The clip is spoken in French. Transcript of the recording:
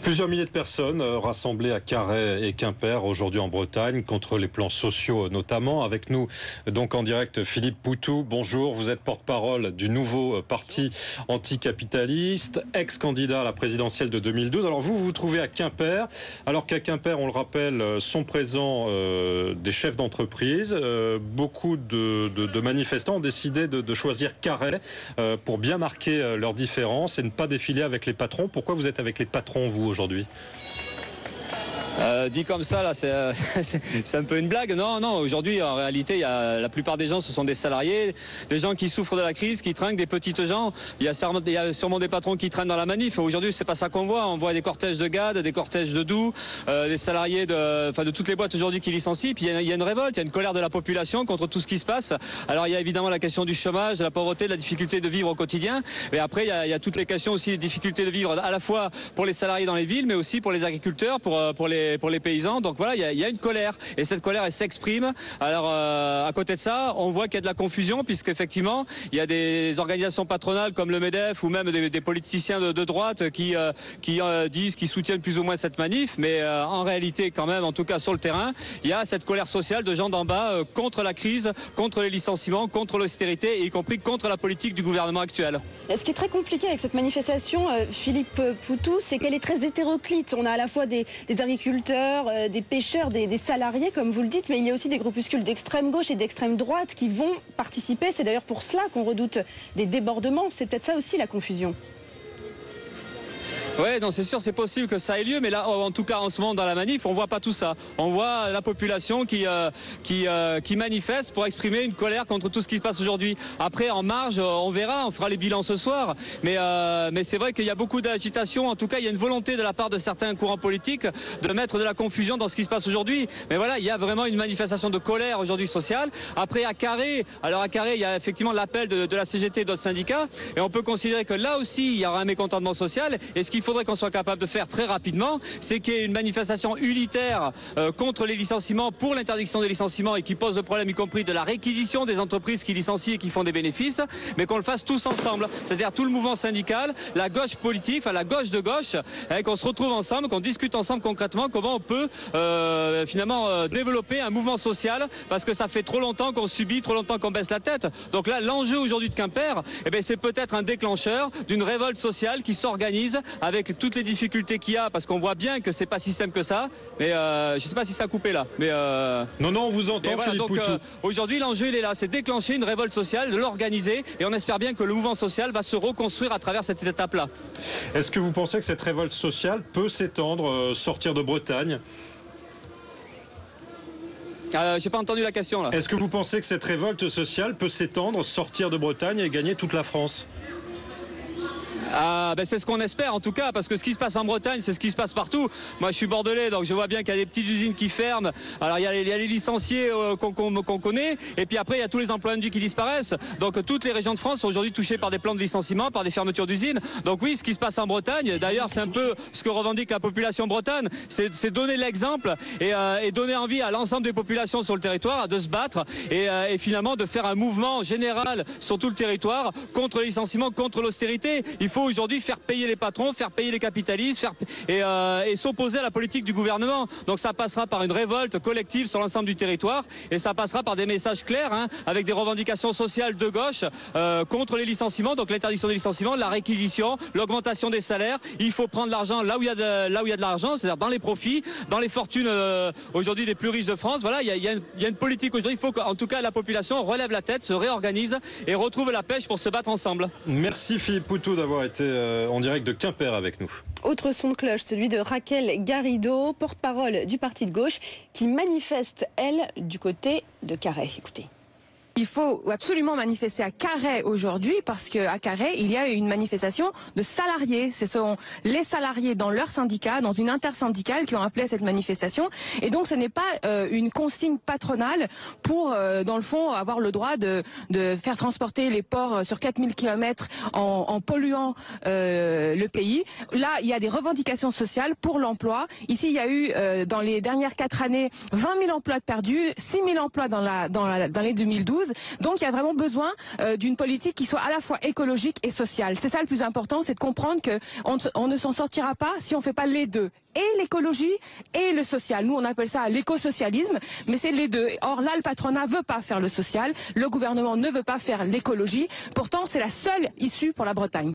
Plusieurs milliers de personnes rassemblées à Carhaix et Quimper aujourd'hui en Bretagne contre les plans sociaux notamment. Avec nous donc en direct Philippe Poutou. Bonjour, vous êtes porte-parole du nouveau parti anticapitaliste, ex-candidat à la présidentielle de 2012. Alors vous vous trouvez à Quimper, alors qu'à Quimper, on le rappelle, sont présents des chefs d'entreprise. Beaucoup de manifestants ont décidé de choisir Carhaix pour bien marquer leurs différences et ne pas défiler avec les patrons. Pourquoi vous êtes avec les patrons, vous, aujourd'hui? Dit comme ça, là, c'est un peu une blague. Non, aujourd'hui, en réalité, la plupart des gens, ce sont des salariés, des gens qui souffrent de la crise, qui trinquent, des petites gens. Il y a sûrement des patrons qui traînent dans la manif. Aujourd'hui, c'est pas ça qu'on voit. On voit des cortèges de GAD, des cortèges de Doux, des salariés de toutes les boîtes aujourd'hui qui licencient. Puis il y a une révolte, il y a une colère de la population contre tout ce qui se passe. Alors il y a évidemment la question du chômage, de la pauvreté, de la difficulté de vivre au quotidien. Et après, il y a toutes les questions aussi des difficultés de vivre à la fois pour les salariés dans les villes, mais aussi pour les agriculteurs, pour les paysans. Donc voilà, il y a une colère et cette colère, elle s'exprime. Alors à côté de ça, on voit qu'il y a de la confusion puisqu'effectivement il y a des organisations patronales comme le MEDEF ou même des politiciens de droite qui disent qu'ils soutiennent plus ou moins cette manif, mais en réalité quand même, en tout cas sur le terrain, il y a cette colère sociale de gens d'en bas contre la crise, contre les licenciements, contre l'austérité et y compris contre la politique du gouvernement actuel. Ce qui est très compliqué avec cette manifestation, Philippe Poutou, c'est qu'elle est très hétéroclite. On a à la fois des agriculteurs, des pêcheurs, des salariés, comme vous le dites, mais il y a aussi des groupuscules d'extrême gauche et d'extrême droite qui vont participer. C'est d'ailleurs pour cela qu'on redoute des débordements. C'est peut-être ça aussi la confusion. Ouais, non, c'est sûr, c'est possible que ça ait lieu, mais là, en tout cas, en ce moment, dans la manif, on voit pas tout ça. On voit la population qui manifeste pour exprimer une colère contre tout ce qui se passe aujourd'hui. Après, en marge, on verra, on fera les bilans ce soir. Mais c'est vrai qu'il y a beaucoup d'agitation. En tout cas, il y a une volonté de la part de certains courants politiques de mettre de la confusion dans ce qui se passe aujourd'hui. Mais voilà, il y a vraiment une manifestation de colère aujourd'hui sociale. Après, à Carhaix, il y a effectivement l'appel de la CGT et d'autres syndicats. Et on peut considérer que là aussi, il y aura un mécontentement social. Et ce qu'il faudrait qu'on soit capable de faire très rapidement, c'est qu'il y ait une manifestation unitaire contre les licenciements, pour l'interdiction des licenciements et qui pose le problème y compris de la réquisition des entreprises qui licencient et qui font des bénéfices, mais qu'on le fasse tous ensemble, c'est-à-dire tout le mouvement syndical, la gauche politique, enfin la gauche de gauche, qu'on se retrouve ensemble, qu'on discute ensemble concrètement comment on peut finalement développer un mouvement social, parce que ça fait trop longtemps qu'on subit, trop longtemps qu'on baisse la tête. Donc là, l'enjeu aujourd'hui de Quimper, c'est peut-être un déclencheur d'une révolte sociale qui s'organise avec toutes les difficultés qu'il y a, parce qu'on voit bien que c'est pas si simple que ça, mais je sais pas si ça a coupé là, mais non, on vous entend, voilà, Philippe Poutou. Aujourd'hui l'enjeu il est là, c'est déclencher une révolte sociale, de l'organiser, et on espère bien que le mouvement social va se reconstruire à travers cette étape là. Est-ce que vous pensez que cette révolte sociale peut s'étendre, sortir de Bretagne? J'ai pas entendu la question là. Est-ce que vous pensez que cette révolte sociale peut s'étendre, sortir de Bretagne et gagner toute la France? C'est ce qu'on espère en tout cas, parce que ce qui se passe en Bretagne, c'est ce qui se passe partout. Moi je suis bordelais, donc je vois bien qu'il y a des petites usines qui ferment. Alors il y a les licenciés qu'on connaît, et puis après il y a tous les emplois induits qui disparaissent. Donc toutes les régions de France sont aujourd'hui touchées par des plans de licenciement, par des fermetures d'usines. Donc oui, ce qui se passe en Bretagne, d'ailleurs c'est un peu ce que revendique la population bretonne, c'est donner l'exemple et donner envie à l'ensemble des populations sur le territoire de se battre et finalement de faire un mouvement général sur tout le territoire contre les licenciements, contre l'austérité. Il faut aujourd'hui faire payer les patrons, faire payer les capitalistes, et s'opposer à la politique du gouvernement. Donc ça passera par une révolte collective sur l'ensemble du territoire, et ça passera par des messages clairs, avec des revendications sociales de gauche contre les licenciements, donc l'interdiction des licenciements, la réquisition, l'augmentation des salaires. Il faut prendre l'argent là où il y a de l'argent, c'est-à-dire dans les profits, dans les fortunes aujourd'hui des plus riches de France. Voilà, il y a une politique aujourd'hui. Il faut qu'en tout cas la population relève la tête, se réorganise et retrouve la pêche pour se battre ensemble. Merci Philippe Poutou d'avoir été en direct de Quimper avec nous. Autre son de cloche, celui de Raquel Garrido, porte-parole du parti de gauche, qui manifeste, elle, du côté de Carhaix. Écoutez. Il faut absolument manifester à Carhaix aujourd'hui, parce qu'à Carhaix, il y a une manifestation de salariés. Ce sont les salariés dans leur syndicat, dans une intersyndicale, qui ont appelé à cette manifestation. Et donc ce n'est pas une consigne patronale pour, dans le fond, avoir le droit de faire transporter les porcs sur 4000 km en polluant le pays. Là, il y a des revendications sociales pour l'emploi. Ici, il y a eu, dans les dernières 4 années, 20 000 emplois perdus, 6 000 emplois dans les 2012. cause. Donc il y a vraiment besoin d'une politique qui soit à la fois écologique et sociale. C'est ça le plus important, c'est de comprendre qu'on ne s'en sortira pas si on ne fait pas les deux. Et l'écologie et le social. Nous, on appelle ça l'écosocialisme, mais c'est les deux. Or, là, le patronat veut pas faire le social, le gouvernement ne veut pas faire l'écologie. Pourtant, c'est la seule issue pour la Bretagne.